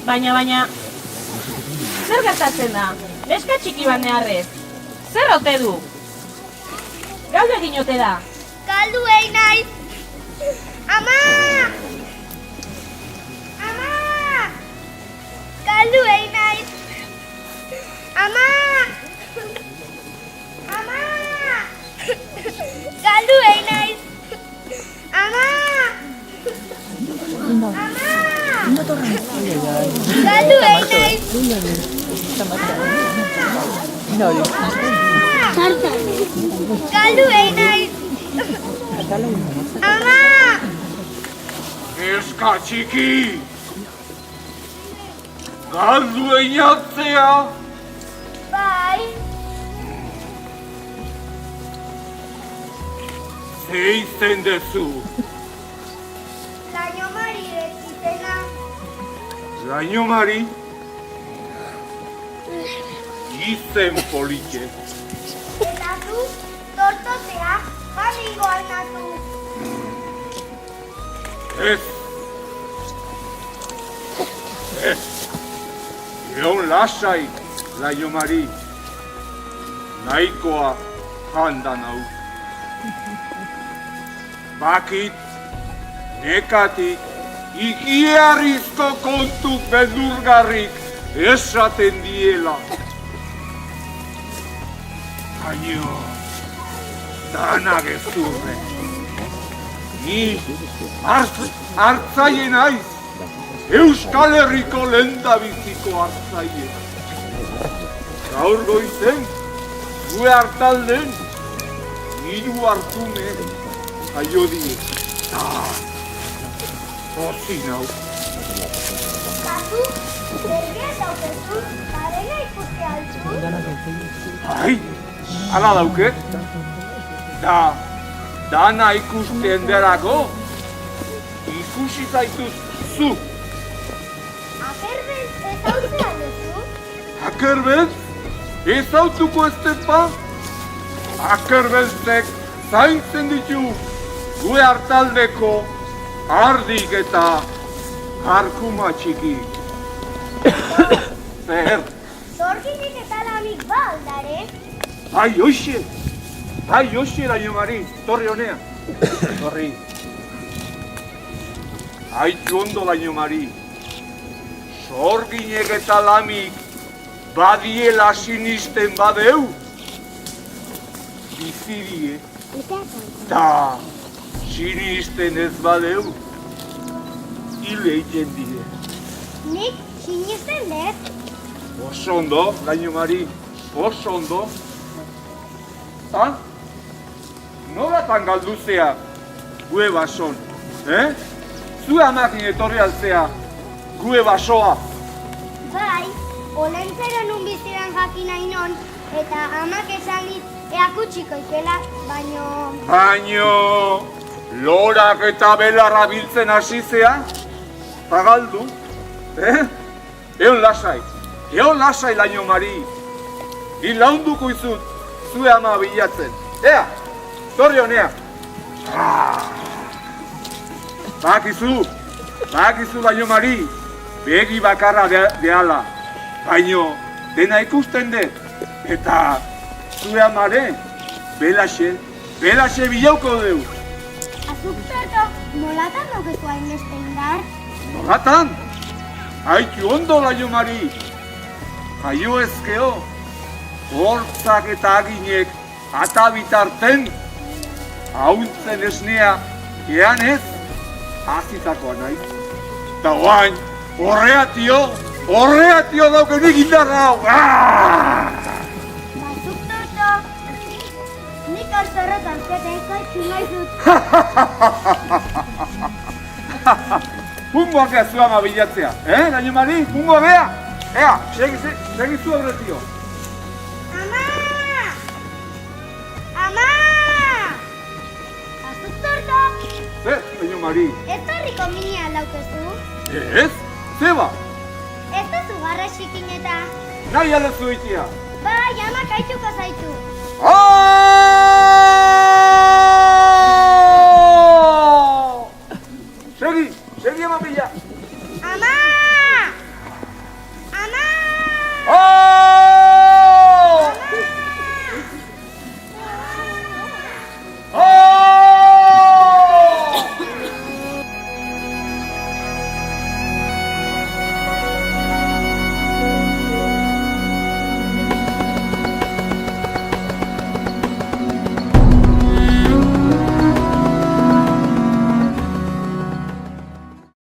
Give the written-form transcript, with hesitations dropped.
Baina, zer gertatzen da? Neska txiki bat neharrez. Zer ote du? Galdu egin ote da? Galdu egin naiz! Ama! Ama! Galdu egin naiz! Ama! Ama! Galdu egin naiz! Ama! Ama! Galdu egin naiz! Galdu egin naiz! Ama! Neska txiki! Galdu einatzea! Bai! Ze izen dezu? Laino Mari izena. Laino Mari? Izen polite. Eta zu, tortotea, bamigo aldatu. Ez. Egon lasai, Laino Mari. Nahikoa handan hau. Bakit, nekatik, ikiarrizko kontuk beldurgarrik esaten diela. Baina, dana gezurre. Ni hartzaile naiz, Euskal Herriko lehendabiziko hartzaile. Gaur goizen, gue hartalden, hiru hartume jaio die. Pozin hau. Kasu, zergea daukezu, garena ikusi altzu. Ai, hala dauket. Dana ikusten berako, ikusi zaituz zu. Akerbez ez hautzea duzu? Akerbez? Ez hautuko ez tepa? Akerbezek zaintzen ditu gue hartaldeko ardik eta harkuma txiki. Zer? Zorginik eta lamik ba aldare? Bai, hoxe, Laino Mari, torri honea. Torri. Haitzu ondo, Laino Mari. Zorginek eta lamik badiela sinisten badeu. Bizidie. Ta sinisten ez badeu. Hil egiten die. Nik sinisten dez? Oso ondo, Laino Mari, oso ondo. Ta? Nolatan galduzea gue bason, Zue amakin etorri altzea gue basoa. Bai, olentzero nun biziran jakin nahi non, eta amak esan dit eakutsiko ikela, baino, lorak eta belarra biltzen hasizea, pagaldu, Egon lasai, Laino Mari, launduko izut, zue ama bilatzen, ea, torri honea. Bakizu, Laino Mari, begi bakarra deala, baino dena ikusten dut, eta zure amare, belaxe bilauko deu. azuk torto, nolatan daukeko hainbeste indar? Nolatan? Haitu ondo, Laino Mari, jaio ezkeo, hortzak eta aginek atabitarten, hauntzen esnea, ean ez, azitakoa nahi. Da guain, horreatio daukenik indarra hau. Azuk torto, nik alzorrotan zeteko txumaizut. Pungoak ea zua ama bilatzea, Laino Mari, pungoa bea? Ea, segizu aurretio. Ama! Ama! Azuk torto, Zer, Laino Mari? ez horriko minia laukezu? Ez? Zeba? Ez da zugarra xikin eta... Nahi alezu itia. Bai, amak haitxuko zaitu.